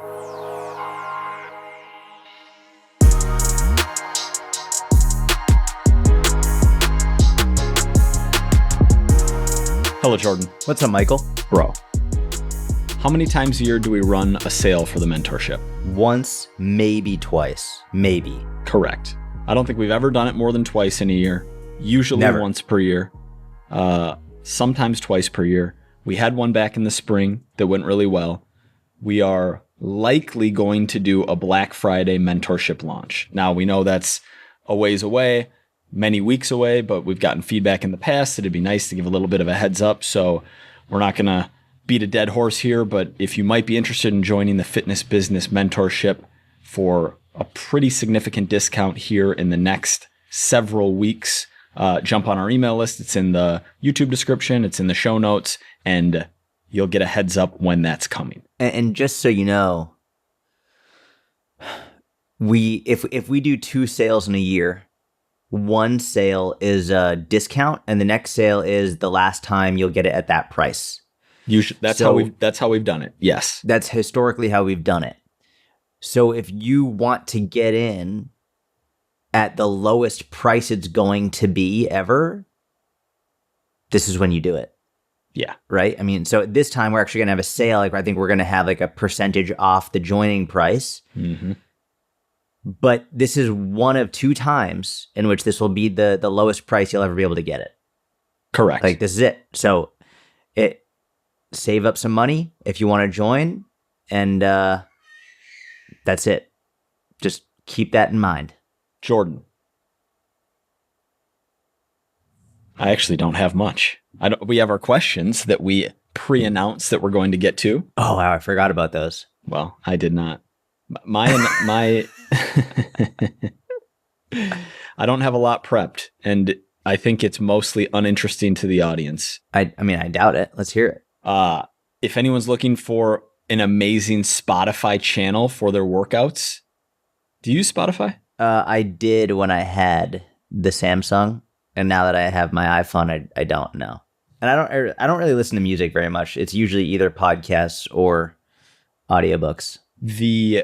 Hello, Jordan. What's up, Michael? Bro, how many times a year do we run a sale for the mentorship? Once, maybe twice. Maybe. Correct. I don't think we've ever done it more than twice in a year. Usually Never. Once per year. Sometimes twice per year. We had one back in the spring that went really well. We are likely going to do a Black Friday mentorship launch. Now, we know that's a ways away, many weeks away, but we've gotten feedback in the past that it'd be nice to give a little bit of a heads up. So we're not going to beat a dead horse here, but if you might be interested in joining the fitness business mentorship for a pretty significant discount here in the next several weeks, jump on our email list. It's in the YouTube description. It's in the show notes, and you'll get a heads up when that's coming. And just so you know, if we do 2 sales in a year, one sale is a discount, and the next sale is the last time you'll get it at that price. That's how we've done it. Yes. That's historically how we've done it. So if you want to get in at the lowest price it's going to be ever, this is when you do it. Yeah. Right? I mean, so this time we're actually going to have a sale. Like, I think we're going to have like a percentage off the joining price. Mm-hmm. But this is one of 2 times in which this will be the lowest price you'll ever be able to get it. Correct. Like, this is it. So save up some money if you want to join, and that's it. Just keep that in mind. Jordan, I actually don't have much. We have our questions that we pre-announced that we're going to get to. Oh, wow, I forgot about those. Well, I did not. My I don't have a lot prepped, and I think it's mostly uninteresting to the audience. I mean, I doubt it. Let's hear it. If anyone's looking for an amazing Spotify channel for their workouts, do you use Spotify? I did when I had the Samsung, and now that I have my iPhone, I don't know. And I don't really listen to music very much. It's usually either podcasts or audiobooks. The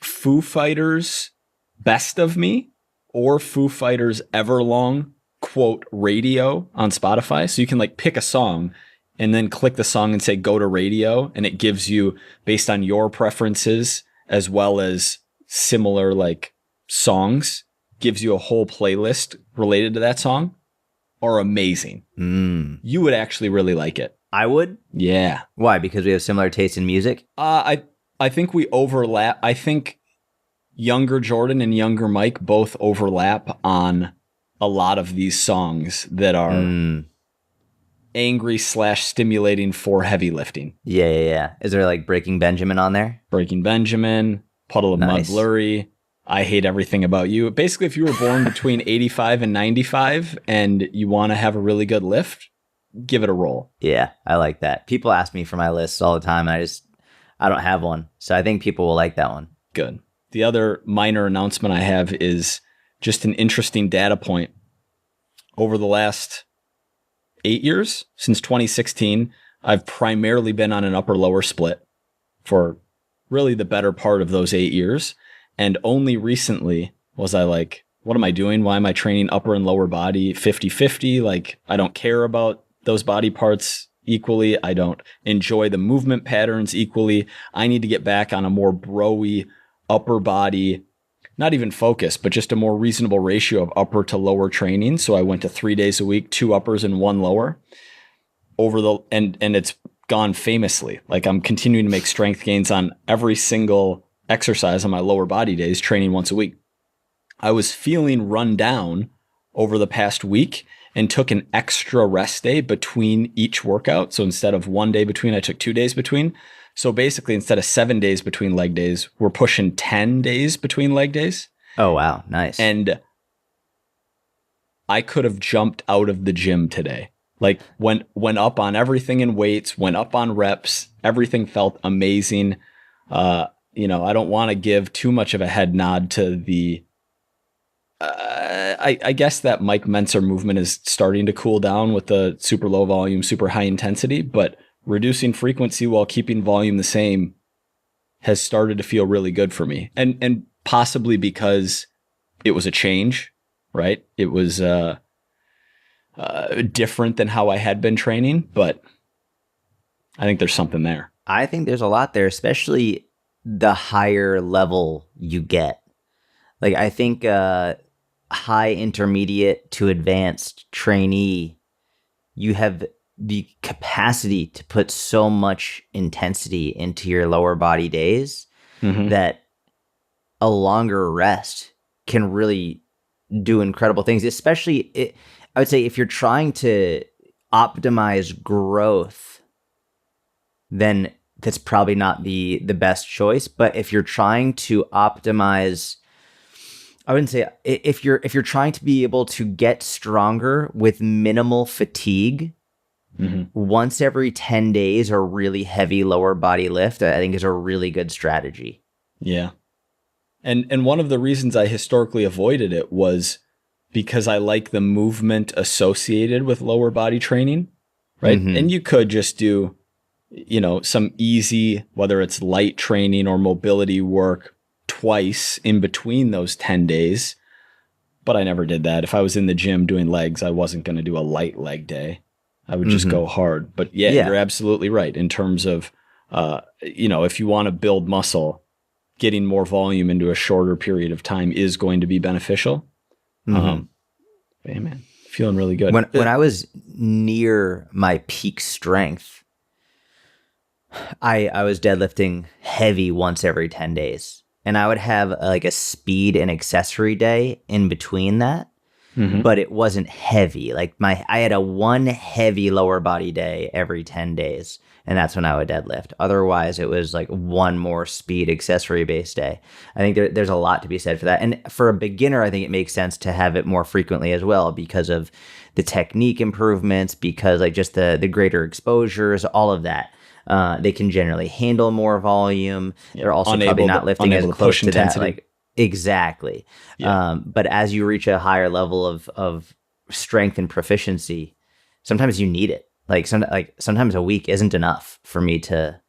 Foo Fighters Best of Me or Foo Fighters Everlong quote radio on Spotify. So you can like pick a song and then click the song and say go to radio, and it gives you, based on your preferences as well as similar like songs, gives you a whole playlist related to that song, are amazing. You would actually really like it. I would? Yeah. Why? Because we have similar taste in music? I think we overlap. I think younger Jordan and younger Mike both overlap on a lot of these songs that are angry / stimulating for heavy lifting. Yeah. Is there like Breaking Benjamin on there? Breaking Benjamin, Puddle of Mud Nice. Blurry, I Hate Everything About You. Basically, if you were born between 85 and 95 and you want to have a really good lift, give it a roll. Yeah, I like that. People ask me for my lists all the time, and I don't have one. So I think people will like that one. Good. The other minor announcement I have is just an interesting data point. Over the last 8 years, since 2016, I've primarily been on an upper-lower split for really the better part of those 8 years. And only recently was I like, what am I doing? Why am I training upper and lower body 50-50? Like, I don't care about those body parts equally. I don't enjoy the movement patterns equally. I need to get back on a more bro-y upper body, not even focus, but just a more reasonable ratio of upper to lower training. So I went to 3 days a week, 2 uppers and 1 lower and it's gone famously. Like, I'm continuing to make strength gains on every single exercise on my lower body days, training once a week. I was feeling run down over the past week and took an extra rest day between each workout. So instead of 1 day between, I took 2 days between. So basically, instead of 7 days between leg days, we're pushing 10 days between leg days. Oh, wow. Nice. And I could have jumped out of the gym today. Like, went up on everything in weights, went up on reps. Everything felt amazing. I don't want to give too much of a head nod to the I guess that Mike Mentzer movement is starting to cool down with the super low volume, super high intensity, but reducing frequency while keeping volume the same has started to feel really good for me. And possibly because it was a change, right? It was different than how I had been training, but I think there's something there. I think there's a lot there, especially the higher level you get. Like, I think high intermediate to advanced trainee, you have the capacity to put so much intensity into your lower body days that a longer rest can really do incredible things. Especially, I would say, if you're trying to optimize growth, then that's probably not the best choice. But if you're trying to optimize, I wouldn't say, if you're trying to be able to get stronger with minimal fatigue, once every 10 days, a really heavy lower body lift, I think, is a really good strategy. Yeah. And one of the reasons I historically avoided it was because I like the movement associated with lower body training, right? And you could just do, some easy, whether it's light training or mobility work twice in between those 10 days. But I never did that. If I was in the gym doing legs, I wasn't going to do a light leg day. I would just go hard. But yeah, you're absolutely right in terms of, if you want to build muscle, getting more volume into a shorter period of time is going to be beneficial. Hey man, feeling really good. When I was near my peak strength, I was deadlifting heavy once every 10 days. And I would have like a speed and accessory day in between that. But it wasn't heavy. Like I had a one heavy lower body day every 10 days. And that's when I would deadlift. Otherwise, it was like one more speed accessory based day. I think there's a lot to be said for that. And for a beginner, I think it makes sense to have it more frequently as well because of the technique improvements, because like just the greater exposures, all of that. They can generally handle more volume. They're also probably not lifting as close to that. Like, exactly. Yeah. But as you reach a higher level of strength and proficiency, sometimes you need it. Sometimes a week isn't enough for me to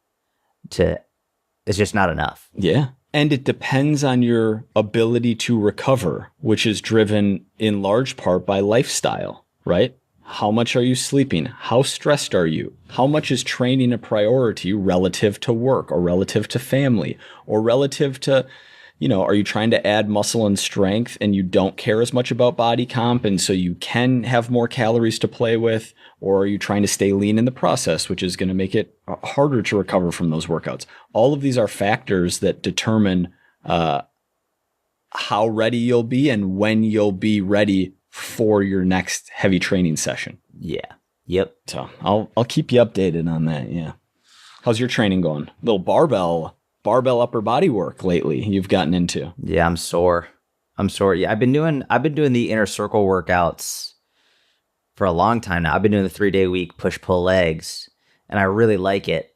it's just not enough. Yeah. And it depends on your ability to recover, which is driven in large part by lifestyle, right? How much are you sleeping? How stressed are you? How much is training a priority relative to work or relative to family or relative to, are you trying to add muscle and strength and you don't care as much about body comp and so you can have more calories to play with? Or are you trying to stay lean in the process, which is going to make it harder to recover from those workouts? All of these are factors that determine how ready you'll be and when you'll be ready for your next heavy training session. Yeah. Yep. So I'll keep you updated on that. Yeah. How's your training going? Little barbell upper body work lately you've gotten into. Yeah, I'm sore. Yeah, I've been doing the inner circle workouts for a long time now. I've been doing the 3-day week push-pull legs, and I really like it.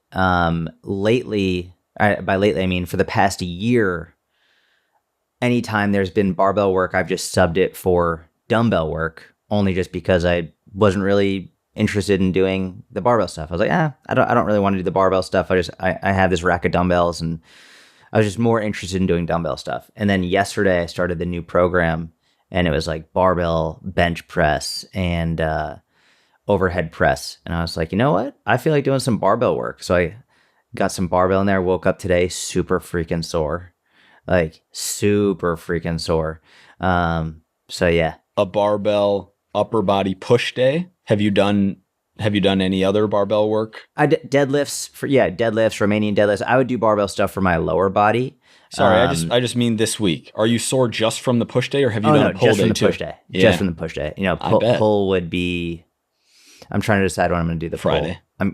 Lately, by lately I mean for the past year, anytime there's been barbell work, I've just subbed it for dumbbell work, only just because I wasn't really interested in doing the barbell stuff. I was like, I don't really want to do the barbell stuff. I have this rack of dumbbells, and I was just more interested in doing dumbbell stuff. And then yesterday I started the new program, and it was like barbell bench press and overhead press. And I was like, you know what? I feel like doing some barbell work. So I got some barbell in there, woke up today super freaking sore. Like super freaking sore. So yeah. A barbell upper body push day. Have you done any other barbell work? Deadlifts, Romanian deadlifts. I would do barbell stuff for my lower body. Sorry, I just mean this week. Are you sore just from the push day, or have you done a pull day too? Push day. Yeah. Just from the push day. Pull would be. I'm trying to decide when I'm going to do the Friday. Pull.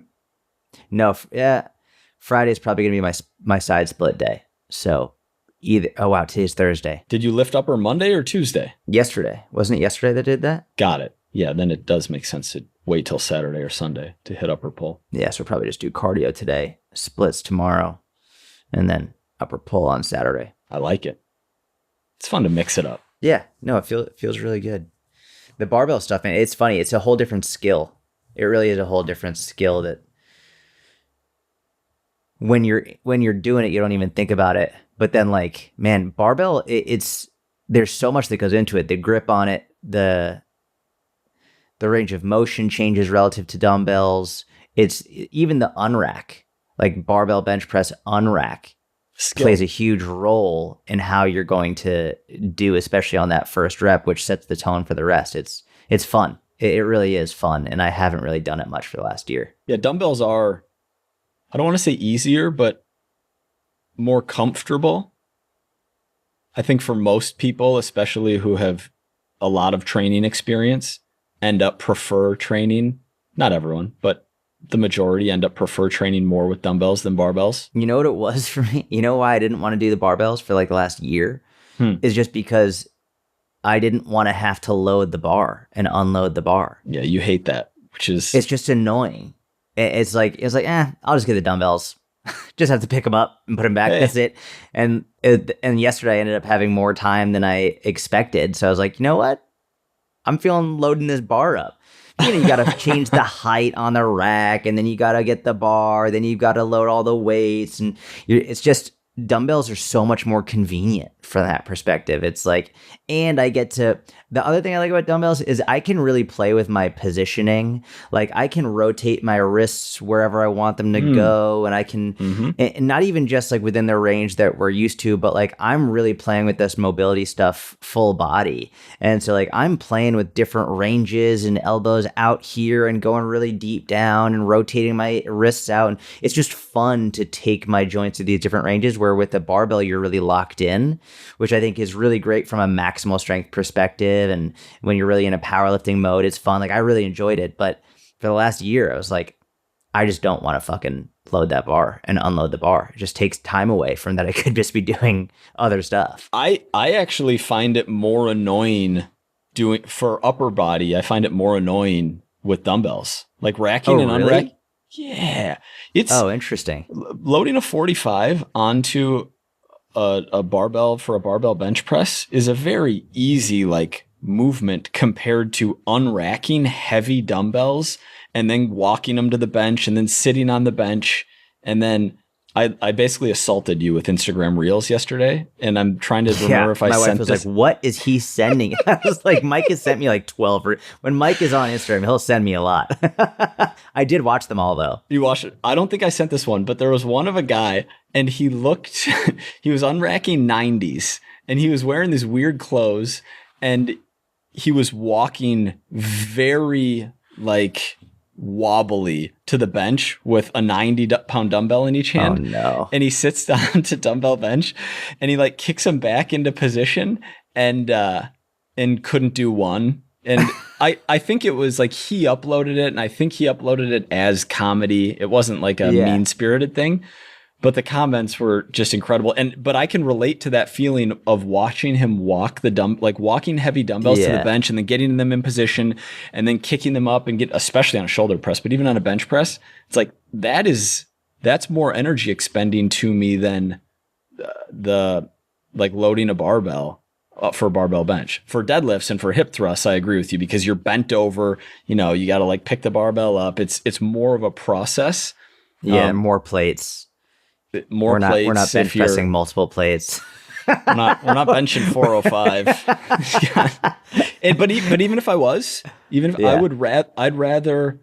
Friday's probably going to be my side split day. So either. Oh wow, today's Thursday. Did you lift upper Monday or Tuesday? Yesterday. Wasn't it yesterday that did that? Got it. Yeah, then it does make sense to wait till Saturday or Sunday to hit upper pull. Yeah, so probably just do cardio today, splits tomorrow, and then upper pull on Saturday. I like it. It's fun to mix it up. Yeah, no, it feels really good. The barbell stuff, man, it's funny. It's a whole different skill. It really is a whole different skill that when you're doing it, you don't even think about it. But then like, man, barbell, it's there's so much that goes into it. The grip on it, the range of motion changes relative to dumbbells. It's even the unrack, like barbell bench press unrack plays a huge role in how you're going to do, especially on that first rep, which sets the tone for the rest. It's fun. It really is fun. And I haven't really done it much for the last year. Yeah, dumbbells are, I don't want to say easier, but more comfortable. I think for most people, especially who have a lot of training experience, end up prefer training. Not everyone, but the majority end up prefer training more with dumbbells than barbells. You know what it was for me? You know why I didn't want to do the barbells for like the last year? Is just because I didn't want to have to load the bar and unload the bar. Yeah, you hate that, which is... It's just annoying. It's like, I'll just get the dumbbells. Just have to pick them up and put them back. Hey. That's it. And yesterday I ended up having more time than I expected. So I was like, you know what? I'm feeling loading this bar up. You got to change the height on the rack, and then you got to get the bar, then you got to load all the weights, and it's just dumbbells are so much more convenient from that perspective. It's like, and I get to, the other thing I like about dumbbells is I can really play with my positioning. Like I can rotate my wrists wherever I want them to go. And I can, and not even just like within the range that we're used to, but like I'm really playing with this mobility stuff full body. And so like I'm playing with different ranges and elbows out here and going really deep down and rotating my wrists out. And it's just fun to take my joints to these different ranges, where with the barbell, you're really locked in, which I think is really great from a maximal strength perspective. And when you're really in a powerlifting mode, it's fun. Like I really enjoyed it. But for the last year, I was like, I just don't want to fucking load that bar and unload the bar. It just takes time away from that. I could just be doing other stuff. I actually find it more annoying doing for upper body. I find it more annoying with dumbbells, like racking and unracking. Yeah. It's interesting. Loading a 45 onto a barbell for a barbell bench press is a very easy like movement compared to unracking heavy dumbbells and then walking them to the bench and then sitting on the bench. And then I basically assaulted you with Instagram Reels yesterday, and I'm trying to remember if I sent this. My wife was like, what is he sending? I was like, Mike has sent me like 12. When Mike is on Instagram, he'll send me a lot. I did watch them all, though. You watched it? I don't think I sent this one, but there was one of a guy, and he looked, he was unracking 90s, and he was wearing these weird clothes, and he was walking very like wobbly to the bench with a 90-pound dumbbell in each hand. Oh no. And he sits down to dumbbell bench and he like kicks him back into position and couldn't do one. And I think it was like he uploaded it, and I think he uploaded it as comedy. It wasn't like a mean-spirited thing. But the comments were just incredible. But I can relate to that feeling of watching him walk walking heavy dumbbells to the bench and then getting them in position and then kicking them up and especially on a shoulder press, but even on a bench press, it's like that's more energy expending to me than the like loading a barbell for a barbell bench. For deadlifts and for hip thrusts, I agree with you, because you're bent over, you got to like pick the barbell up. It's more of a process. Yeah, more plates. We're not bench pressing multiple plates. we're not benching 405. But even if I was, I'd rather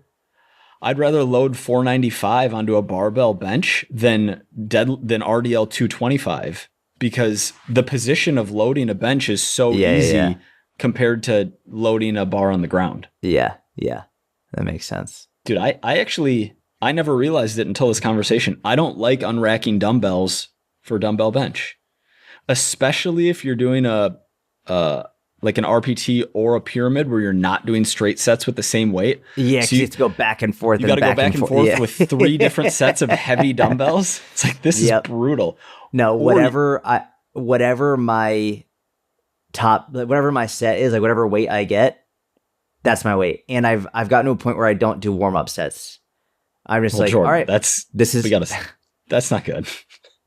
load 495 onto a barbell bench than RDL 225, because the position of loading a bench is so easy compared to loading a bar on the ground. Yeah, that makes sense, dude. I never realized it until this conversation. I don't like unracking dumbbells for dumbbell bench, especially if you're doing like an RPT or a pyramid where you're not doing straight sets with the same weight. Yeah, so you have to go back and forth. You got to go back and forth with 3 different sets of heavy dumbbells. It's like, this is brutal. No, whatever my set is, like whatever weight I get, that's my weight. And I've gotten to a point where I don't do warm-up sets. I'm just Jordan, all right, that's not good.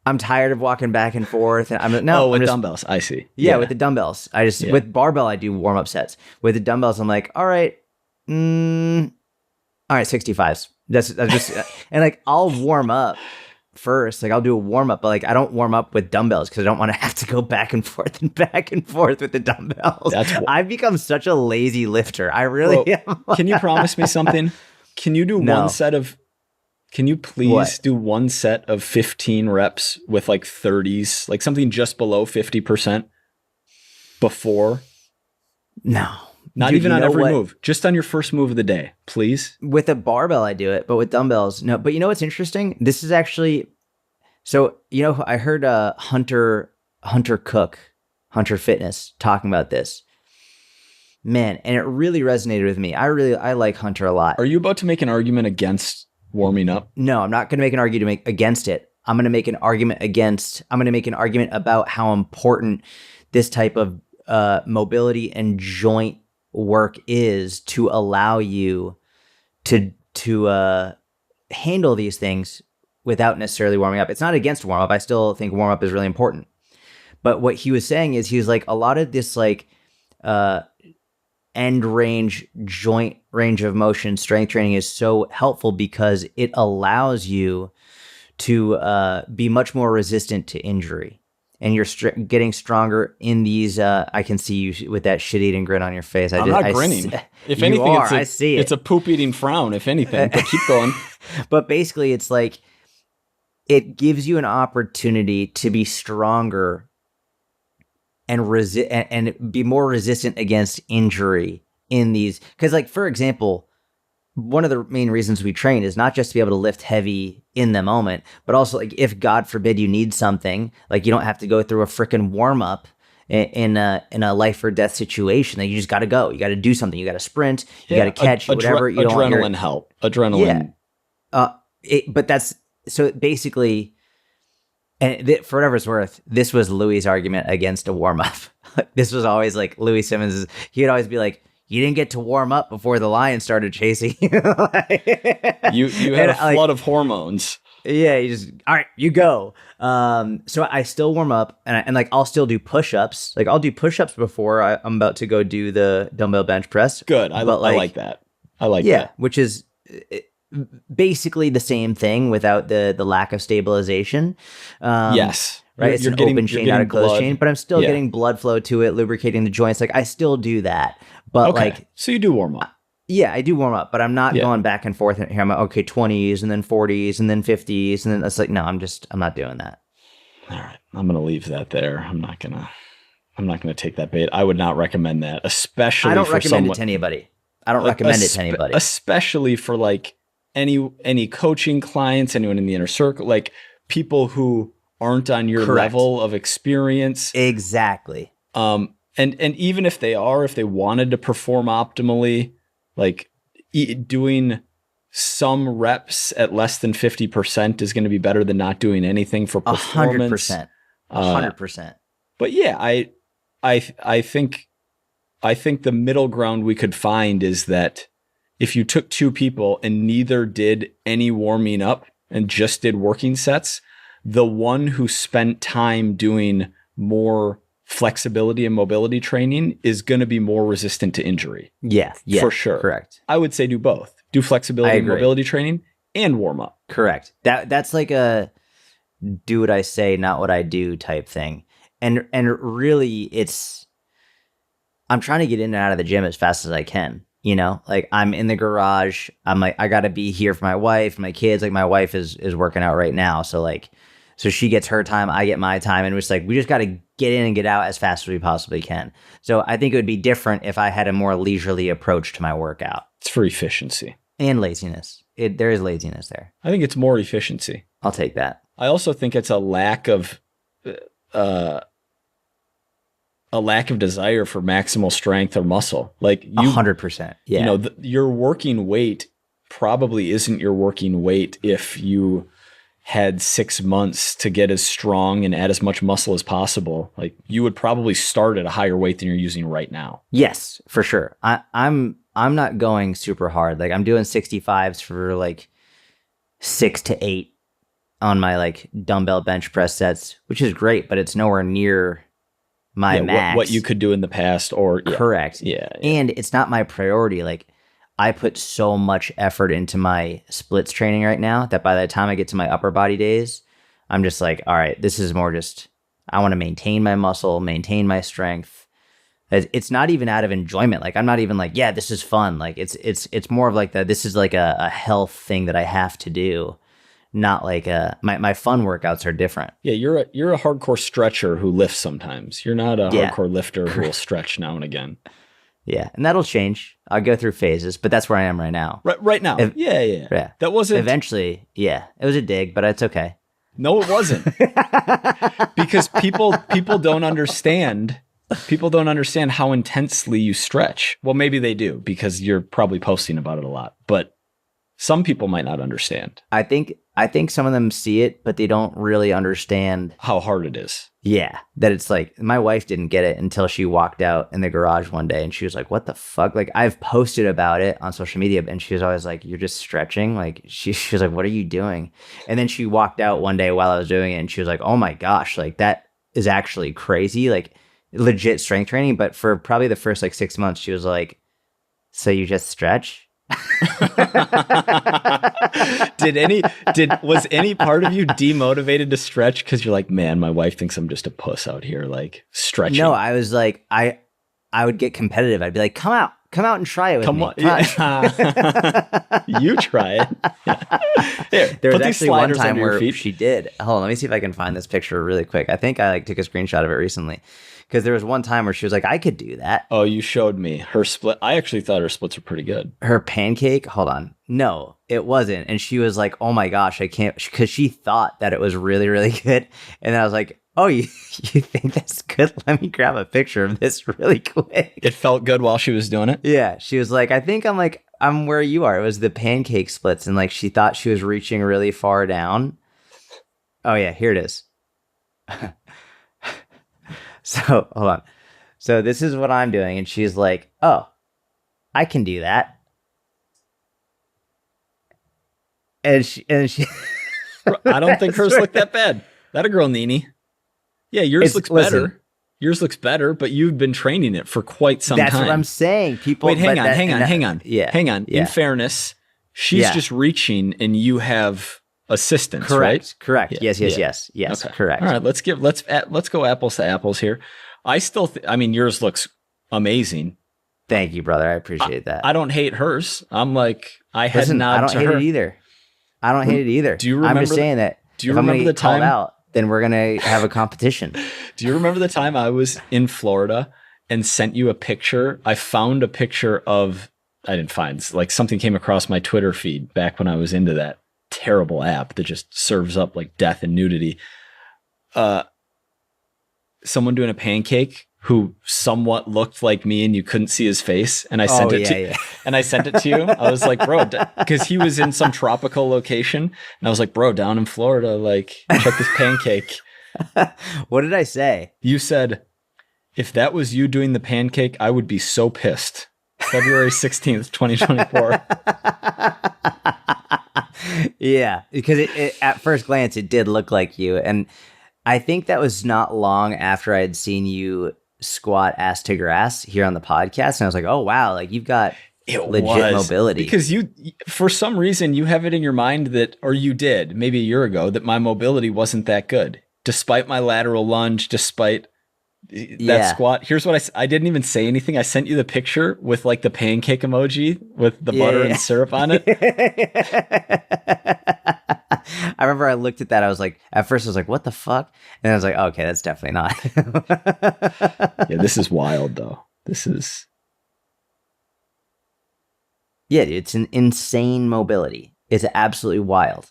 I'm tired of walking back and forth. And dumbbells. I see. Yeah, with the dumbbells. With barbell, I do warm up sets. With the dumbbells, I'm like, all right, 65s. That's just, and like I'll warm up first. Like I'll do a warm up, but like I don't warm up with dumbbells because I don't want to have to go back and forth with the dumbbells. I've become such a lazy lifter. I really am. Can you promise me something? Can you do one set of? Can you please do one set of 15 reps with like 30s, like something just below 50% before? No. Not even on every move, just on your first move of the day, please. With a barbell, I do it, but with dumbbells, no. But you know what's interesting? This is actually, so, you know, I heard Hunter Cook, Hunter Fitness, talking about this. Man, and it really resonated with me. I like Hunter a lot. Are you about to make an argument against warming up? No, I'm not going to make an argument against it. I'm going to make an argument about how important this type of mobility and joint work is to allow you to handle these things without necessarily warming up. It's not against warm up. I still think warm up is really important. But what he was saying is he was like, a lot of this like end range, joint range of motion strength training is so helpful because it allows you to be much more resistant to injury. And you're getting stronger in these. I can see you with that shit-eating grin on your face. I'm not grinning. If anything, I see it. It's a poop-eating frown, if anything. But keep going. But basically, it's like it gives you an opportunity to be stronger and be more resistant against injury in these. Because, like, for example, one of the main reasons we train is not just to be able to lift heavy in the moment, but also like if God forbid you need something, like you don't have to go through a freaking warm up in a life or death situation. Like you just got to go, you got to do something, you got to sprint, you got to catch whatever you don't want. Adrenaline help. Adrenaline. Yeah. But that's so basically, and for whatever it's worth, this was Louis' argument against a warm up. This was always like Louis Simmons. He'd always be like, you didn't get to warm up before the lion started chasing you. You had a flood of hormones. Yeah, you just, all right, you go. So I still warm up and like I'll still do push-ups. Like I'll do push-ups before I'm about to go do the dumbbell bench press. Good. I like that. I like that. Yeah, which is basically the same thing without the lack of stabilization. Yes. Right, it's an open chain, not a closed chain, but I'm still getting blood flow to it, lubricating the joints. Like I still do that, but like, so you do warm up. Yeah, I do warm up, but I'm not going back and forth. Here I'm like, okay, 20s and then 40s and then 50s, and then it's like, no, I'm not doing that. All right, I'm gonna leave that there. I'm not gonna take that bait. I would not recommend that, especially. I don't recommend it to anybody. Especially for like any coaching clients, anyone in the inner circle, like people who aren't on your level of experience. Exactly. And even if they wanted to perform optimally, like doing some reps at less than 50% is going to be better than not doing anything for performance. 100%. But yeah, I think the middle ground we could find is that if you took two people and neither did any warming up and just did working sets, the one who spent time doing more flexibility and mobility training is going to be more resistant to injury. Yeah, for sure. Correct. I would say do both. Do flexibility and mobility training and warm up. Correct. That's like a do what I say, not what I do type thing. And really I'm trying to get in and out of the gym as fast as I can. You know, like I'm in the garage. I'm like, I got to be here for my wife, my kids. Like my wife is working out right now. So she gets her time, I get my time. And it's like, we just got to get in and get out as fast as we possibly can. So I think it would be different if I had a more leisurely approach to my workout. It's for efficiency. And laziness. There is laziness there. I think it's more efficiency. I'll take that. I also think it's a lack of desire for maximal strength or muscle. Like 100%. Yeah. You know, your working weight probably isn't your working weight if you had 6 months to get as strong and add as much muscle as possible. Like you would probably start at a higher weight than you're using right now. Yes, for sure. I'm not going super hard. Like I'm doing 65s for like 6 to 8 on my like dumbbell bench press sets, which is great, but it's nowhere near my max. What you could do in the past or correct. Yeah. And it's not my priority. Like I put so much effort into my splits training right now that by the time I get to my upper body days, I'm just like, all right, this is more just, I want to maintain my muscle, maintain my strength. It's not even out of enjoyment. Like, I'm not even like, yeah, this is fun. Like, it's more of like this is like a health thing that I have to do. Not like my fun workouts are different. Yeah, you're a hardcore stretcher who lifts sometimes. You're not a hardcore lifter who will stretch now and again. Yeah, and that'll change. I'll go through phases, but that's where I am right now. Right now. Yeah. That wasn't eventually. Yeah, it was a dig, but it's okay. No, it wasn't. Because people don't understand. People don't understand how intensely you stretch. Well, maybe they do because you're probably posting about it a lot, but some people might not understand. I think some of them see it, but they don't really understand how hard it is. Yeah, that it's like, my wife didn't get it until she walked out in the garage one day and she was like, what the fuck? Like, I've posted about it on social media and she was always like, you're just stretching? Like, she was like, what are you doing? And then she walked out one day while I was doing it and she was like, oh my gosh, like that is actually crazy. Like, legit strength training. But for probably the first like 6 months, she was like, so you just stretch? Was any part of you demotivated to stretch because you're like, man, my wife thinks I'm just a puss out here like stretching? No, I was like, I would get competitive. I'd be like, come out and try it with me. You try it. Here, there was actually one time where she did. Hold on, let me see if I can find this picture really quick. I think I like took a screenshot of it recently. Because there was one time where she was like, I could do that. Oh, you showed me her split. I actually thought her splits were pretty good. Her pancake? Hold on. No, it wasn't. And she was like, oh my gosh, I can't. Because she thought that it was really, really good. And I was like, oh, you think that's good? Let me grab a picture of this really quick. It felt good while she was doing it? Yeah. She was like, I think I'm where you are. It was the pancake splits. And like, she thought she was reaching really far down. Oh yeah, here it is. So, hold on. So this is what I'm doing. And she's like, oh, I can do that. And she I don't think hers look that bad. That a girl, Nini. Yeah, yours looks better. Yours looks better, but you've been training it for quite some time. That's what I'm saying. People. Wait, hang on. Yeah. Hang on. Yeah. In fairness, she's just reaching and you have assistance, right? Correct. Yeah. Yes. Okay. Correct. All right, let's go apples to apples here. I still I mean, yours looks amazing. Thank you, brother. I appreciate that. I don't hate hers. I'm like, I don't hate it either. I don't hate it either. Do you remember? I'm just saying that. Do you remember the time out? Then we're gonna have a competition. Do you remember the time I was in Florida and sent you a picture? I found a picture of. I didn't find, like, something came across my Twitter feed back when I was into that terrible app that just serves up like death and nudity. Someone doing a pancake who somewhat looked like me and you couldn't see his face. And I sent and I sent it to you. I was like, bro, because he was in some tropical location. And I was like, bro, down in Florida, like, check this pancake. What did I say? You said, if that was you doing the pancake, I would be so pissed. February 16th, 2024. Yeah, because it at first glance, it did look like you. And I think that was not long after I had seen you squat ass to grass here on the podcast. And I was like, oh, wow, like you've got legit mobility. Because you, for some reason, you have it in your mind that, or you did maybe a year ago, that my mobility wasn't that good. Despite my lateral lunge, despite that squat. Here's what I didn't even say anything. I sent you the picture with like the pancake emoji with the butter and syrup on it. I remember I looked at that. I was like, at first I was like, what the fuck? And I was like, okay, that's definitely not. Yeah, this is wild though. This is. Yeah, dude, it's an insane mobility. It's absolutely wild.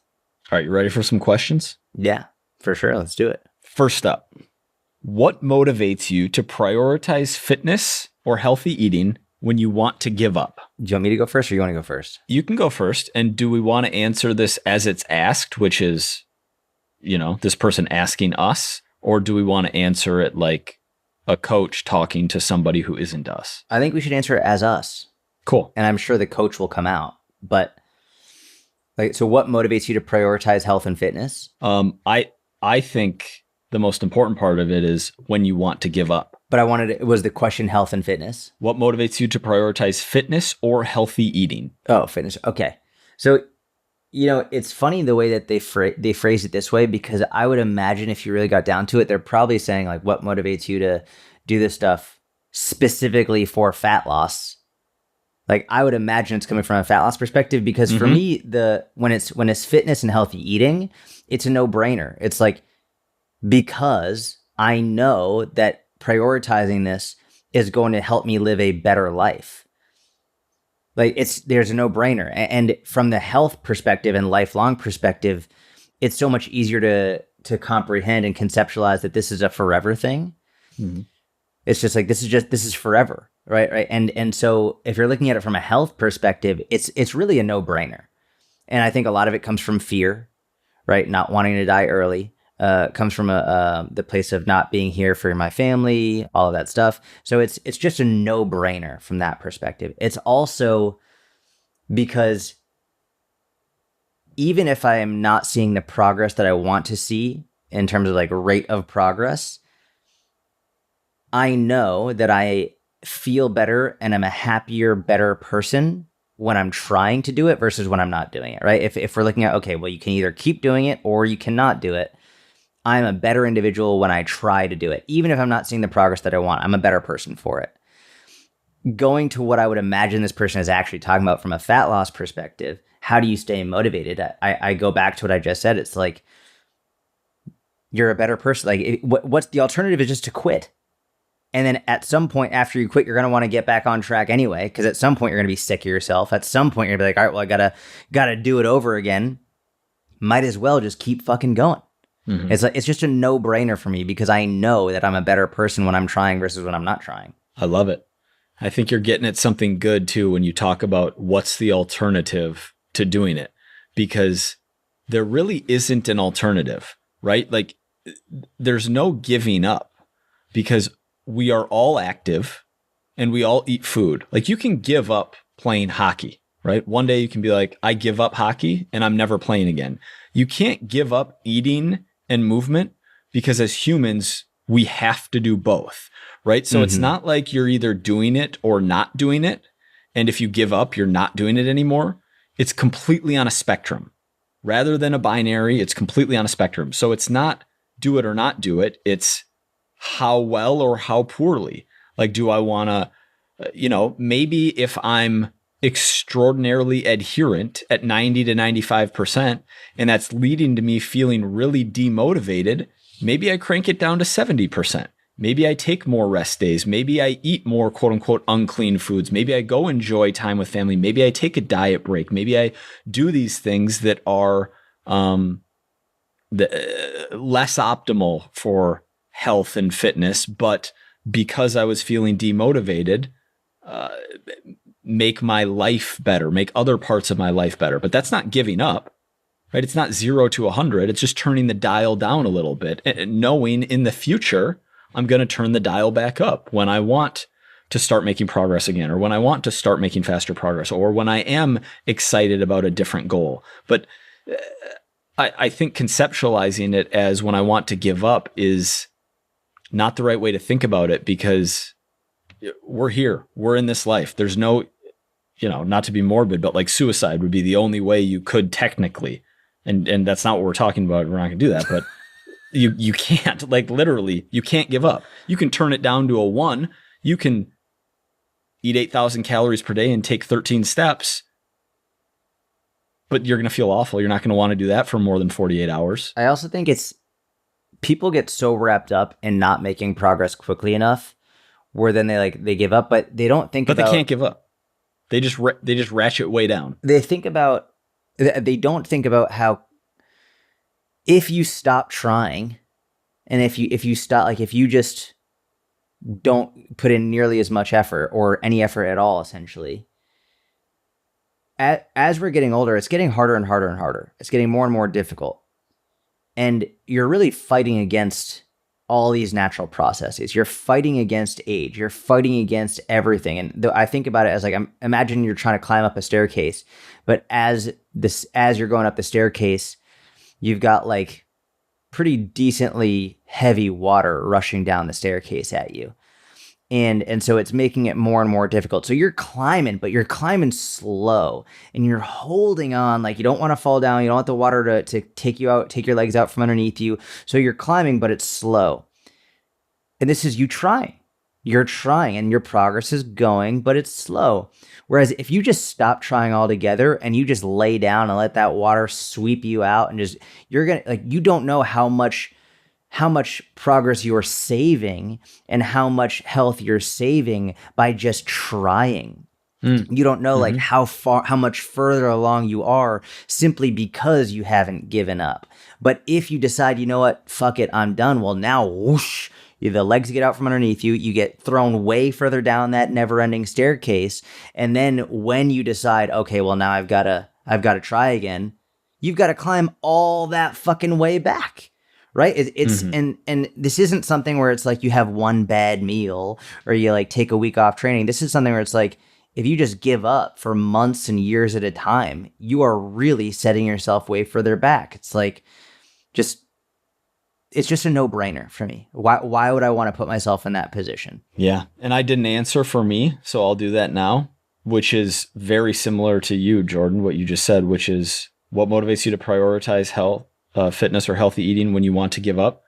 All right, you ready for some questions? Yeah, for sure. Let's do it. First up. What motivates you to prioritize fitness or healthy eating when you want to give up? Do you want me to go first or you want to go first? You can go first. And do we want to answer this as it's asked, which is, this person asking us, or do we want to answer it like a coach talking to somebody who isn't us? I think we should answer it as us. Cool. And I'm sure the coach will come out. But so what motivates you to prioritize health and fitness? I think the most important part of it is when you want to give up. But was the question health and fitness? What motivates you to prioritize fitness or healthy eating? Oh, fitness. Okay. So It's funny the way that they phrase it this way, because I would imagine if you really got down to it, they're probably saying like, what motivates you to do this stuff specifically for fat loss? Like, I would imagine it's coming from a fat loss perspective, because for me, when it's fitness and healthy eating, it's a no-brainer. It's like, because I know that prioritizing this is going to help me live a better life. Like, there's a no-brainer. And from the health perspective and lifelong perspective, it's so much easier to comprehend and conceptualize that this is a forever thing. Mm-hmm. It's just like, this is forever. Right. And so if you're looking at it from a health perspective, it's really a no-brainer. And I think a lot of it comes from fear, right? Not wanting to die early, comes from the place of not being here for my family, all of that stuff. So it's just a no-brainer from that perspective. It's also because even if I am not seeing the progress that I want to see in terms of like rate of progress, I know that I feel better and I'm a happier, better person when I'm trying to do it versus when I'm not doing it, right? If we're looking at, okay, well, you can either keep doing it or you cannot do it. I'm a better individual when I try to do it. Even if I'm not seeing the progress that I want, I'm a better person for it. Going to what I would imagine this person is actually talking about from a fat loss perspective, how do you stay motivated? I go back to what I just said. It's like, you're a better person. Like, what's the alternative is just to quit. And then at some point after you quit, you're going to want to get back on track anyway, because at some point you're going to be sick of yourself. At some point you're going to be like, all right, well, I gotta do it over again. Might as well just keep fucking going. Mm-hmm. It's just a no-brainer for me, because I know that I'm a better person when I'm trying versus when I'm not trying. I love it. I think you're getting at something good too when you talk about what's the alternative to doing it, because there really isn't an alternative, right? Like, there's no giving up, because we are all active and we all eat food. Like, you can give up playing hockey, right? One day you can be like, I give up hockey and I'm never playing again. You can't give up eating and movement, because as humans, we have to do both, right? So It's not like you're either doing it or not doing it. And if you give up, you're not doing it anymore. It's completely on a spectrum. Rather than a binary, it's completely on a spectrum. So it's not do it or not do it. It's how well or how poorly. Like, do I want to, maybe if I'm extraordinarily adherent at 90 to 95%, and that's leading to me feeling really demotivated, maybe I crank it down to 70%. Maybe I take more rest days. Maybe I eat more quote unquote unclean foods. Maybe I go enjoy time with family. Maybe I take a diet break. Maybe I do these things that are less optimal for health and fitness, but because I was feeling demotivated, make my life better, make other parts of my life better. But that's not giving up, right? It's not 0 to 100. It's just turning the dial down a little bit, and knowing in the future, I'm going to turn the dial back up when I want to start making progress again, or when I want to start making faster progress, or when I am excited about a different goal. But I think conceptualizing it as when I want to give up is not the right way to think about it, because we're here, we're in this life. There's no, not to be morbid, but like suicide would be the only way you could technically, and that's not what we're talking about. We're not gonna do that, but you can't, like, literally, you can't give up. You can turn it down to a 1. You can eat 8,000 calories per day and take 13 steps, but you're going to feel awful. You're not going to want to do that for more than 48 hours. I also think people get so wrapped up in not making progress quickly enough, where then they give up, but they don't think about. But they can't give up. They just ratchet way down. They don't think about how, if you stop trying, and if you stop, like, if you just don't put in nearly as much effort or any effort at all, essentially, as we're getting older, it's getting harder and harder and harder. It's getting more and more difficult. And you're really fighting against all these natural processes. You're fighting against age. You're fighting against everything. And I think about it as like, imagine you're trying to climb up a staircase, but as you're going up the staircase, you've got like pretty decently heavy water rushing down the staircase at you. And so it's making it more and more difficult. So you're climbing, but you're climbing slow, and you're holding on. Like, you don't want to fall down. You don't want the water to take you out, take your legs out from underneath you. So you're climbing, but it's slow. And this is you trying. You're trying, and your progress is going, but it's slow. Whereas if you just stop trying altogether and you just lay down and let that water sweep you out, and just, you're going to, like, you don't know how much progress you're saving and how much health you're saving by just trying. You don't know like how much further along you are simply because you haven't given up. But if you decide, you know what, fuck it, I'm done. Well, now whoosh, the legs get out from underneath you. You get thrown way further down that never-ending staircase. And then when you decide, okay, well, now I've got to try again, you've got to climb all that fucking way back. Right? It's and this isn't something where it's like you have one bad meal or you like take a week off training. This is something where it's like, if you just give up for months and years at a time, you are really setting yourself way further back. It's like, it's just a no-brainer for me. Why would I want to put myself in that position? Yeah. And I didn't answer for me, so I'll do that now, which is very similar to you, Jordan, what you just said, which is what motivates you to prioritize health, fitness or healthy eating when you want to give up?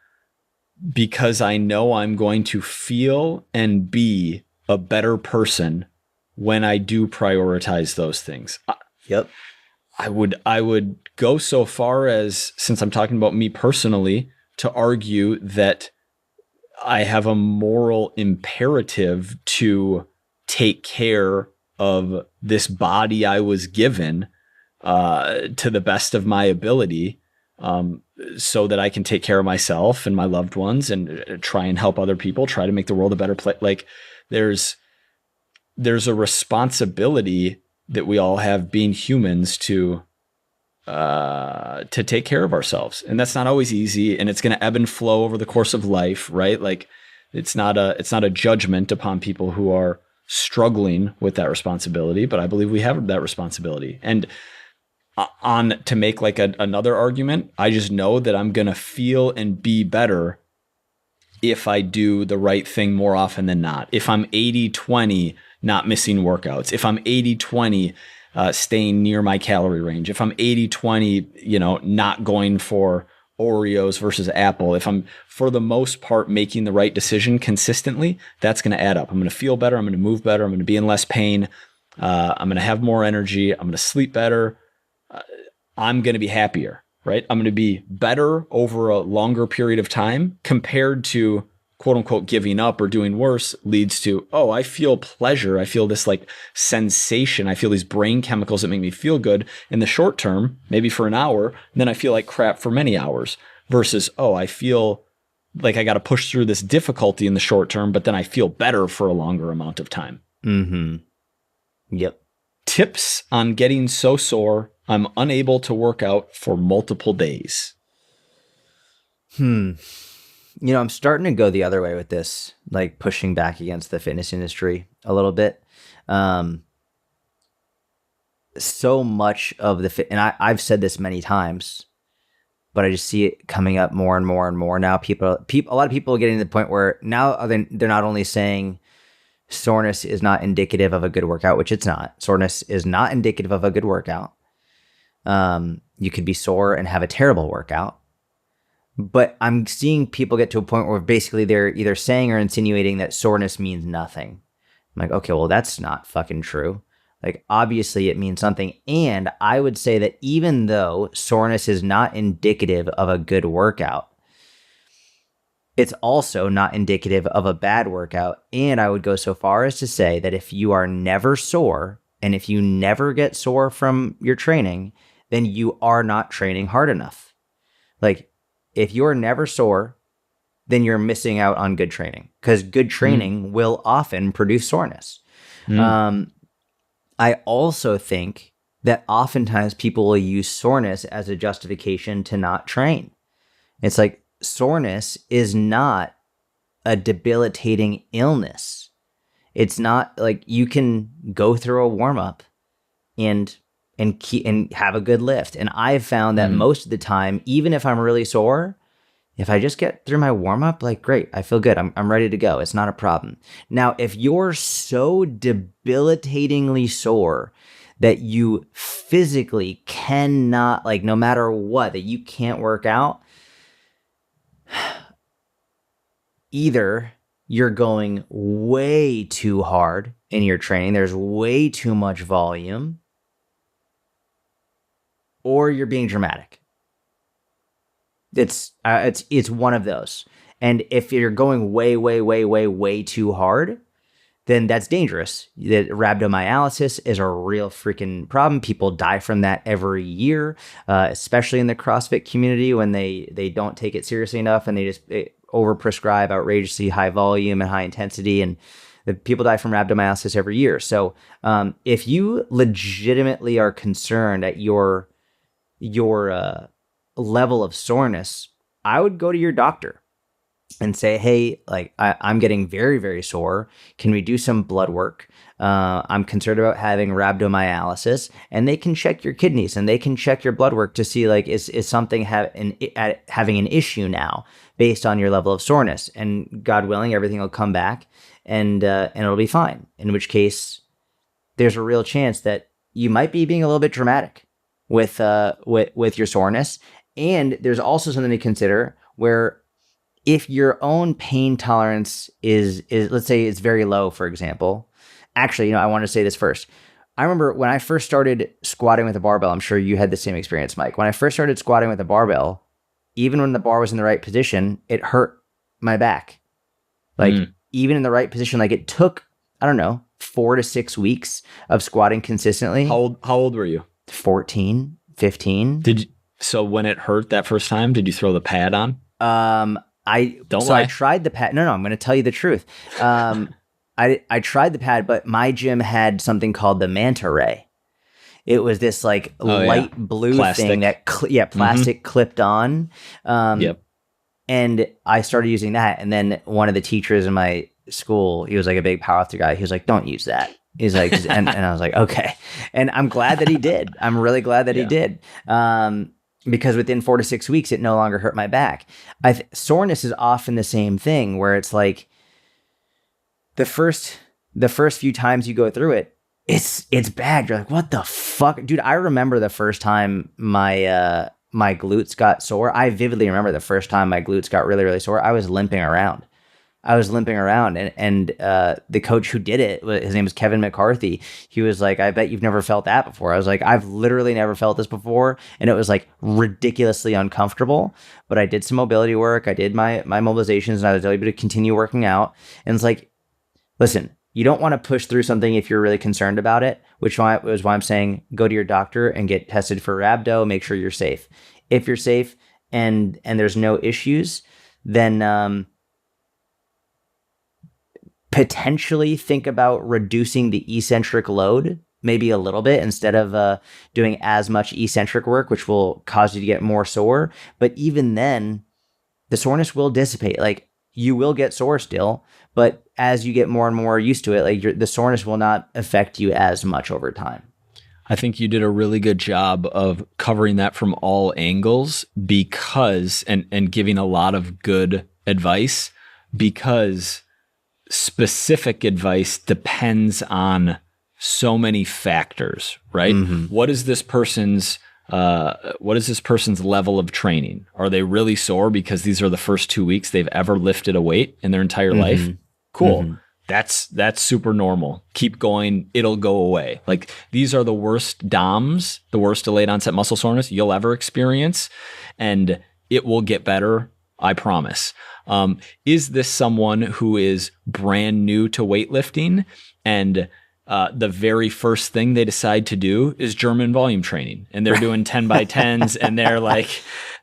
Because I know I'm going to feel and be a better person when I do prioritize those things. Yep. I would go so far as, since I'm talking about me personally, to argue that I have a moral imperative to take care of this body I was given to the best of my ability, so that I can take care of myself and my loved ones and try and help other people, try to make the world a better place. Like, there's a responsibility that we all have being humans to take care of ourselves. And that's not always easy, and it's going to ebb and flow over the course of life, right? Like, it's not a judgment upon people who are struggling with that responsibility, but I believe we have that responsibility. And to make like another argument, I just know that I'm going to feel and be better if I do the right thing more often than not. If I'm 80-20, not missing workouts. If I'm 80-20, staying near my calorie range. If I'm 80-20, not going for Oreos versus Apple. If I'm, for the most part, making the right decision consistently, that's going to add up. I'm going to feel better. I'm going to move better. I'm going to be in less pain. I'm going to have more energy. I'm going to sleep better. I'm going to be happier, right? I'm going to be better over a longer period of time compared to, quote unquote, giving up or doing worse leads to, oh, I feel pleasure. I feel this like sensation. I feel these brain chemicals that make me feel good in the short term, maybe for an hour. And then I feel like crap for many hours versus, oh, I feel like I got to push through this difficulty in the short term, but then I feel better for a longer amount of time. Mm-hmm. Yep. Tips on getting so sore I'm unable to work out for multiple days. I'm starting to go the other way with this, like pushing back against the fitness industry a little bit. So much of and I've said this many times, but I just see it coming up more and more and more now. A lot of people are getting to the point where now they're not only saying soreness is not indicative of a good workout, which it's not. Soreness is not indicative of a good workout. You could be sore and have a terrible workout. But I'm seeing people get to a point where basically they're either saying or insinuating that soreness means nothing. I'm like, okay, well, that's not fucking true. Like, obviously it means something. And I would say that even though soreness is not indicative of a good workout, it's also not indicative of a bad workout. And I would go so far as to say that if you are never sore and if you never get sore from your training, then you are not training hard enough. Like, if you're never sore, then you're missing out on good training, because good training will often produce soreness. I also think that oftentimes people will use soreness as a justification to not train. It's like, soreness is not a debilitating illness. It's not like you can go through a warm-up and have a good lift. And I've found that most of the time, even if I'm really sore, If I just get through my warm up, like, great, I feel good. I'm ready to go. It's not a problem. Now, if you're so debilitatingly sore that you physically cannot, like, no matter what, that you can't work out, either you're going way too hard in your training, there's way too much volume, or you're being dramatic. It's one of those. And if you're going way too hard, then that's dangerous. The rhabdomyolysis is a real freaking problem. People die from that every year, especially in the CrossFit community when they don't take it seriously enough and they just overprescribe outrageously high volume and high intensity, and the people die from rhabdomyolysis every year. So if you legitimately are concerned at your level of soreness, I would go to your doctor and say, hey, like, I'm getting very, very sore. Can we do some blood work? I'm concerned about having rhabdomyolysis, and they can check your kidneys and they can check your blood work to see, like, is something having an issue now based on your level of soreness, and God willing, everything will come back and it'll be fine. In which case, there's a real chance that you might be being a little bit dramatic with your soreness. And there's also something to consider where if your own pain tolerance is let's say it's very low, for example. Actually, I want to say this first. I remember when I first started squatting with a barbell, I'm sure you had the same experience, Mike. When I first started squatting with a barbell, even when the bar was in the right position, it hurt my back. Like, even in the right position, like, it took, I don't know, 4 to 6 weeks of squatting consistently. How old were you? 14, 15. So when it hurt that first time, did you throw the pad on? I tried the pad. No, I'm going to tell you the truth. I tried the pad, but my gym had something called the Mentorship. It was this like light blue plastic thing that plastic clipped on. Yep. And I started using that, and then one of the teachers in my school, he was like a big powerlifter guy. He was like, "Don't use that." He's like, and I was like, "Okay." And I'm glad that he did. I'm really glad that he did. Because within 4 to 6 weeks, it no longer hurt my back. Soreness is often the same thing, where it's like the first few times you go through it, it's bad. You're like, what the fuck, dude? I remember the first time my glutes got sore. I vividly remember the first time my glutes got really, really sore. I was limping around. And the coach who did it, his name is Kevin McCarthy. He was like, I bet you've never felt that before. I was like, I've literally never felt this before. And it was like ridiculously uncomfortable, but I did some mobility work. I did my mobilizations, and I was able to continue working out. And it's like, listen, you don't want to push through something if you're really concerned about it, which is why I'm saying go to your doctor and get tested for rhabdo, make sure you're safe. If you're safe and there's no issues, then, potentially think about reducing the eccentric load maybe a little bit instead of doing as much eccentric work, which will cause you to get more sore. But even then, the soreness will dissipate. Like, you will get sore still, but as you get more and more used to it, like, the soreness will not affect you as much over time. I think you did a really good job of covering that from all angles, because and giving a lot of good advice, because specific advice depends on so many factors, right? Mm-hmm. What is this person's level of training? Are they really sore because these are the first 2 weeks they've ever lifted a weight in their entire life? Cool. Mm-hmm. That's super normal. Keep going. It'll go away. Like, these are the worst DOMs, the worst delayed onset muscle soreness you'll ever experience, and it will get better. I promise. Is this someone who is brand new to weightlifting, and the very first thing they decide to do is German volume training, and they're doing 10 by 10s and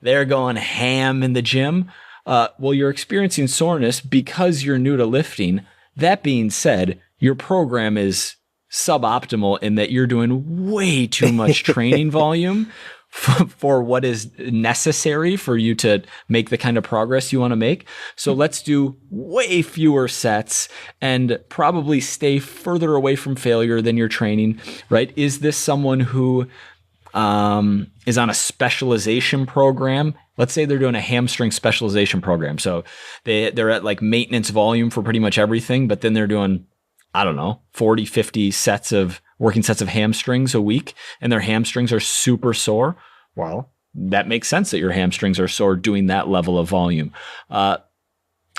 they're going ham in the gym? Well, you're experiencing soreness because you're new to lifting. That being said, your program is suboptimal in that you're doing way too much training volume for what is necessary for you to make the kind of progress you want to make. So let's do way fewer sets and probably stay further away from failure than you're training, right? Is this someone who is on a specialization program, let's say they're doing a hamstring specialization program. So they're at like maintenance volume for pretty much everything, but then they're doing, I don't know, 40, 50 working sets of hamstrings a week, and their hamstrings are super sore. Well, that makes sense that your hamstrings are sore doing that level of volume.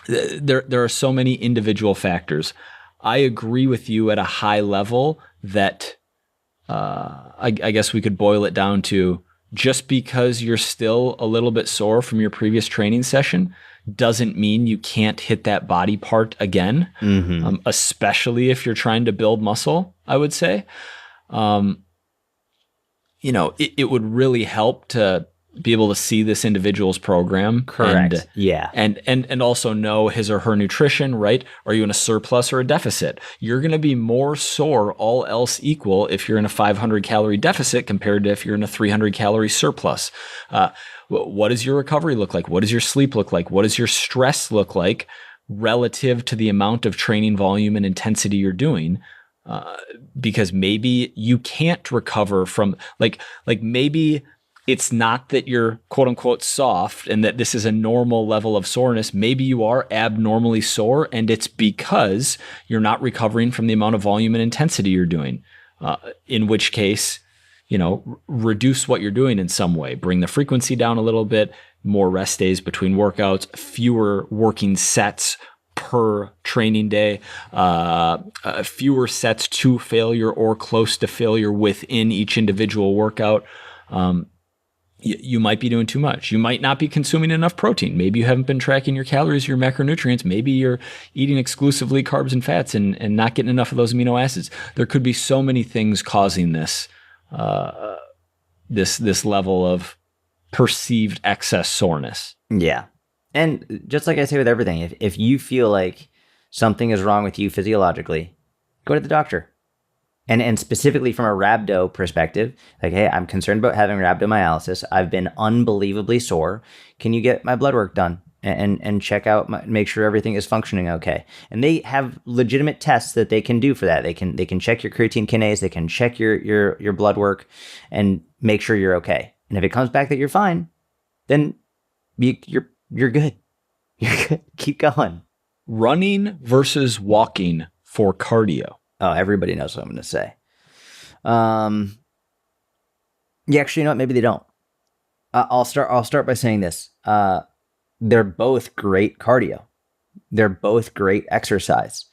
There are so many individual factors. I agree with you at a high level that I guess we could boil it down to, just because you're still a little bit sore from your previous training session doesn't mean you can't hit that body part again, especially if you're trying to build muscle, I would say. It would really help to be able to see this individual's program. Correct. And also know his or her nutrition, right? Are you in a surplus or a deficit? You're going to be more sore, all else equal, if you're in a 500 calorie deficit compared to if you're in a 300 calorie surplus. What does your recovery look like? What does your sleep look like? What does your stress look like relative to the amount of training volume and intensity you're doing? Because maybe you can't recover from like maybe it's not that you're quote unquote soft and that this is a normal level of soreness. Maybe you are abnormally sore, and it's because you're not recovering from the amount of volume and intensity you're doing. In which case, reduce what you're doing in some way. Bring the frequency down a little bit, more rest days between workouts, fewer working sets per training day, fewer sets to failure or close to failure within each individual workout. You might be doing too much. You might not be consuming enough protein. Maybe you haven't been tracking your calories, your macronutrients. Maybe you're eating exclusively carbs and fats and not getting enough of those amino acids. There could be so many things causing this level of perceived excess soreness. Yeah. And just like I say with everything, if you feel like something is wrong with you physiologically, go to the doctor. And specifically from a rhabdo perspective, like, hey, I'm concerned about having rhabdomyolysis. I've been unbelievably sore. Can you get my blood work done and check out, make sure everything is functioning okay? And they have legitimate tests that they can do for that. They can check your creatine kinase. They can check your blood work and make sure you're okay. And if it comes back that you're fine, then you're good. You're good. Keep going. Running versus walking for cardio. Oh, everybody knows what I'm going to say. Actually, you know what? Maybe they don't. I'll start by saying this. They're both great cardio. They're both great exercise.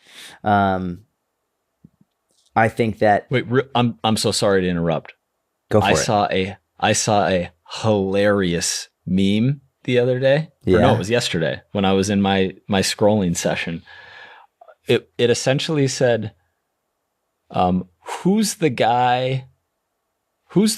I think that. Wait, I'm so sorry to interrupt. Go for it. I saw a hilarious meme the other day. Yeah. Or no, it was yesterday when I was in my scrolling session. It essentially said, who's the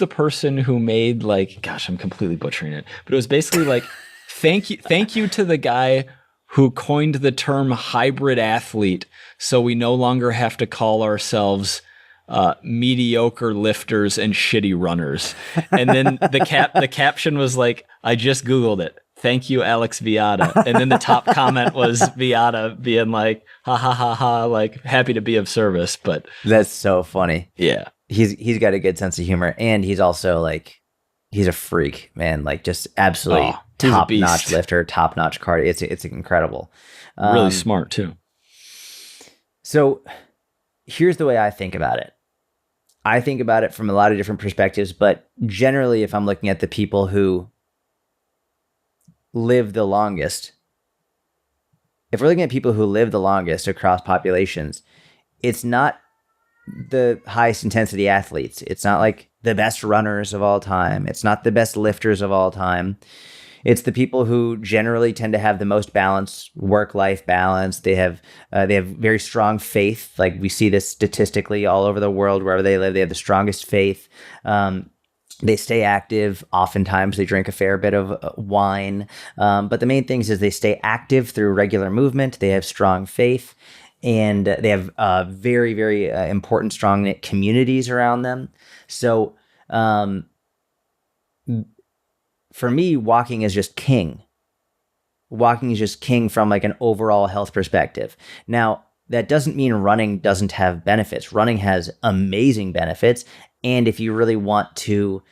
person who made, like, gosh, I'm completely butchering it, but it was basically like, thank you to the guy who coined the term hybrid athlete, so we no longer have to call ourselves mediocre lifters and shitty runners. And then the caption was like, I just Googled it. Thank you, Alex Viada. And then the top comment was Viada being like, ha ha ha ha, like, happy to be of service. But that's so funny. Yeah. He's got a good sense of humor, and he's also like, he's a freak, man. Like, just absolutely top-notch lifter, top-notch cardio. It's incredible. Really smart too. So here's the way I think about it. I think about it from a lot of different perspectives, but generally, if I'm looking at the people who live the longest, if we're looking at people who live the longest across populations, it's not the highest intensity athletes. It's not like the best runners of all time. It's not the best lifters of all time. It's the people who generally tend to have the most balanced work-life balance. They have very strong faith. Like, we see this statistically all over the world, wherever they live. They have the strongest faith. They stay active. Oftentimes they drink a fair bit of wine. But the main thing is they stay active through regular movement. They have strong faith, and they have very, very important, strong communities around them. So for me, walking is just king. Walking is just king from like an overall health perspective. Now, that doesn't mean running doesn't have benefits. Running has amazing benefits. And if you really want to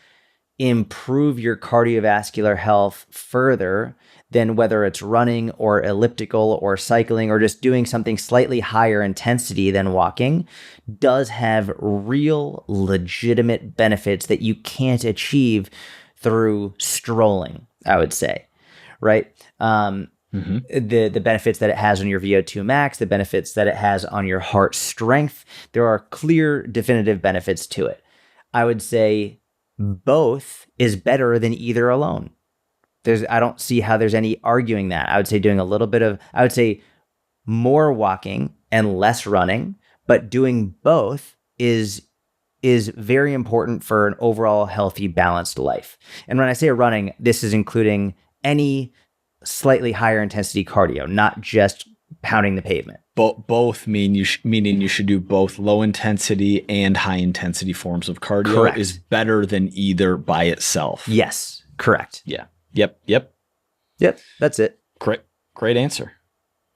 improve your cardiovascular health further than whether it's running or elliptical or cycling or just doing something slightly higher intensity than walking does have real legitimate benefits that you can't achieve through strolling, I would say, right? The benefits that it has on your VO2 max, the benefits that it has on your heart strength, there are clear definitive benefits to it. I would say both is better than either alone. I don't see how there's any arguing that. I would say doing I would say more walking and less running, but doing both is very important for an overall healthy, balanced life. And when I say running, this is including any slightly higher intensity cardio, not just pounding the pavement. Both meaning you should do both low intensity and high intensity forms of cardio. Correct. Is better than either by itself. Yes, correct. Yeah. Yep. That's it. Great answer.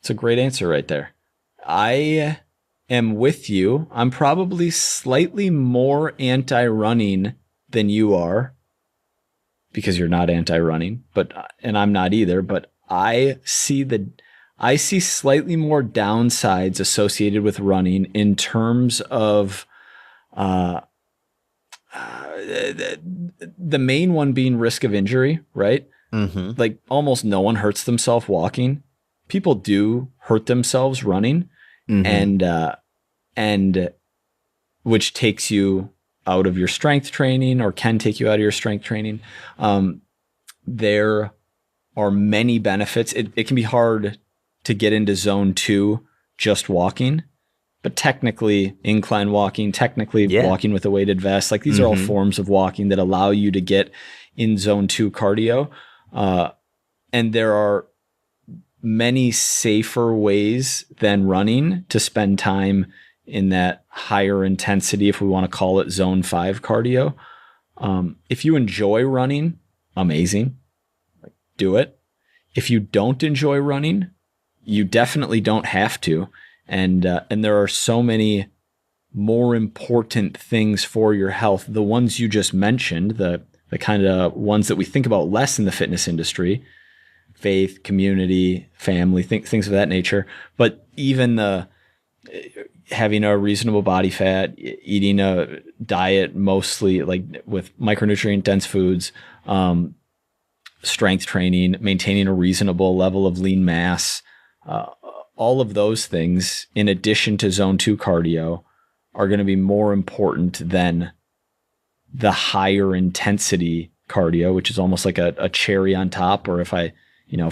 It's a great answer right there. I am with you. I'm probably slightly more anti-running than you are, because you're not anti-running, and I'm not either, but I see slightly more downsides associated with running in terms of the main one being risk of injury, right? Mm-hmm. Like almost no one hurts themselves walking. People do hurt themselves running, and which takes you out of your strength training, or can take you out of your strength training. There are many benefits. It can be hard to get into zone 2 just walking, but technically incline walking, walking with a weighted vest, like these are all forms of walking that allow you to get in zone 2 cardio. And there are many safer ways than running to spend time in that higher intensity, if we want to call it zone 5 cardio. If you enjoy running, amazing. Like, do it. If you don't enjoy running, you definitely don't have to. And there are so many more important things for your health. The ones you just mentioned, the kind of ones that we think about less in the fitness industry, faith, community, family, things of that nature. But even having a reasonable body fat, eating a diet mostly like with micronutrient dense foods, strength training, maintaining a reasonable level of lean mass, all of those things, in addition to zone 2 cardio, are going to be more important than the higher intensity cardio, which is almost like a cherry on top. Or if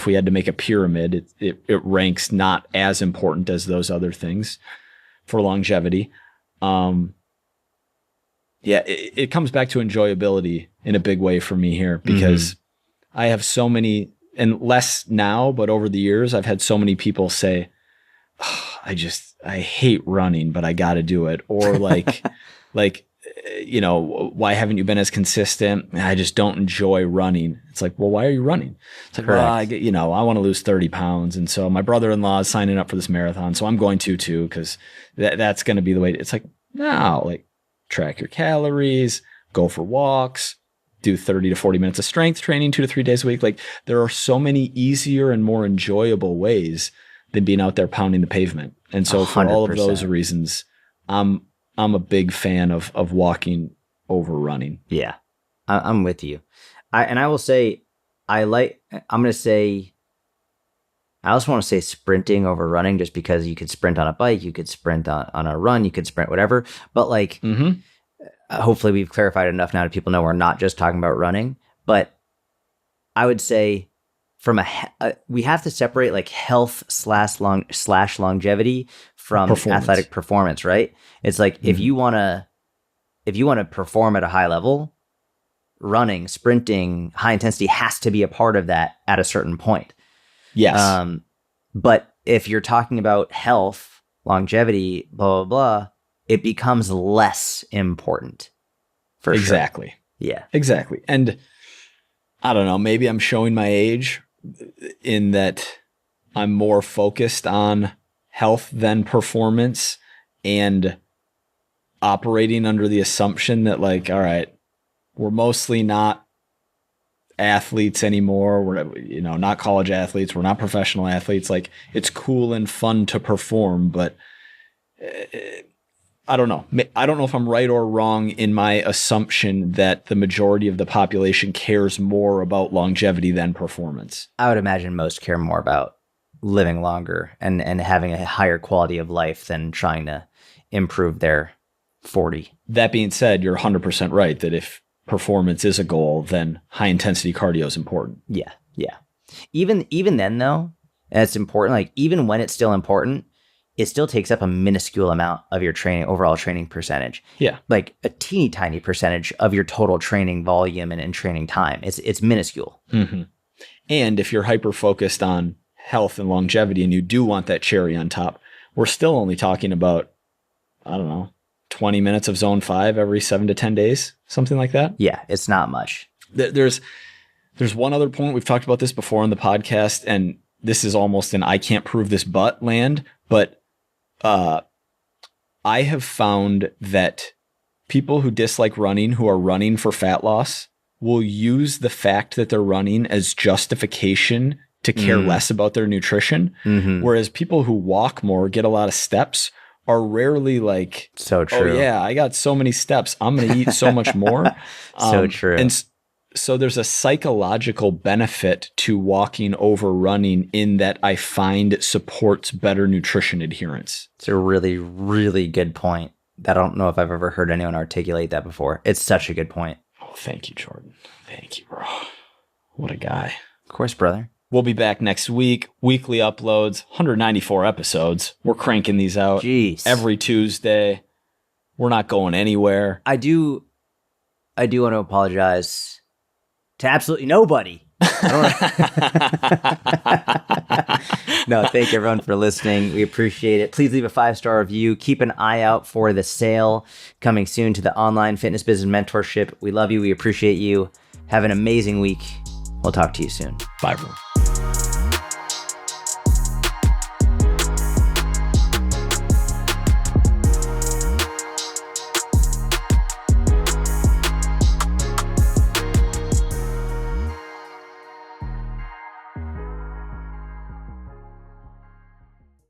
we had to make a pyramid, it ranks not as important as those other things for longevity. It comes back to enjoyability in a big way for me here, because I have so many, and less now, but over the years, I've had so many people say, I hate running, but I got to do it. Or why haven't you been as consistent? I just don't enjoy running. It's like, well, why are you running? It's like, well, I want to lose 30 pounds. And so my brother-in-law is signing up for this marathon. So I'm going to too, because that's going to be the way. It's like, no, like track your calories, go for walks, do 30 to 40 minutes of strength training 2 to 3 days a week. Like, there are so many easier and more enjoyable ways than being out there pounding the pavement. And so 100%. For all of those reasons, I'm a big fan of walking over running. Yeah, I'm with you. I will say, I also want to say sprinting over running, just because you could sprint on a bike, you could sprint on a run, you could sprint whatever. But like, hopefully we've clarified enough now that people know we're not just talking about running. But I would say we have to separate like health / longevity from athletic performance, right? It's like, if you want to perform at a high level, running, sprinting, high intensity has to be a part of that at a certain point. Yes. But if you're talking about health, longevity, blah, blah, blah, it becomes less important. For exactly. Sure. Yeah. Exactly. And I don't know, maybe I'm showing my age in that I'm more focused on health than performance, and operating under the assumption that, like, all right, we're mostly not athletes anymore. We're, you know, not college athletes. We're not professional athletes. Like, it's cool and fun to perform, but I don't know. I don't know if I'm right or wrong in my assumption that the majority of the population cares more about longevity than performance. I would imagine most care more about living longer and having a higher quality of life than trying to improve their 40. That being said, you're 100% right that if performance is a goal, then high intensity cardio is important. Yeah. Even then though, and it's important, like even when it's still important, it still takes up a minuscule amount of your overall training percentage. Yeah. Like a teeny tiny percentage of your total training volume and training time. It's minuscule. Mm-hmm. And if you're hyper focused on health and longevity and you do want that cherry on top, we're still only talking about, I don't know, 20 minutes of zone 5 every 7 to 10 days, something like that. Yeah, it's not much. There's one other point. We've talked about this before on the podcast, and this is almost an I can't prove this but land, but I have found that people who dislike running, who are running for fat loss, will use the fact that they're running as justification to care less about their nutrition. Mm-hmm. Whereas people who walk more, get a lot of steps, are rarely like, so true. Oh yeah, I got so many steps, I'm going to eat so much more. So true. And so there's a psychological benefit to walking over running in that I find it supports better nutrition adherence. It's a really, really good point. I don't know if I've ever heard anyone articulate that before. It's such a good point. Oh, thank you, Jordan. Thank you, bro. What a guy. Of course, brother. We'll be back next week. Weekly uploads, 194 episodes. We're cranking these out every Tuesday. We're not going anywhere. I do want to apologize to absolutely nobody. No, thank everyone for listening. We appreciate it. Please leave a 5-star review. Keep an eye out for the sale coming soon to the online fitness business mentorship. We love you. We appreciate you. Have an amazing week. We'll talk to you soon. Bye, everyone.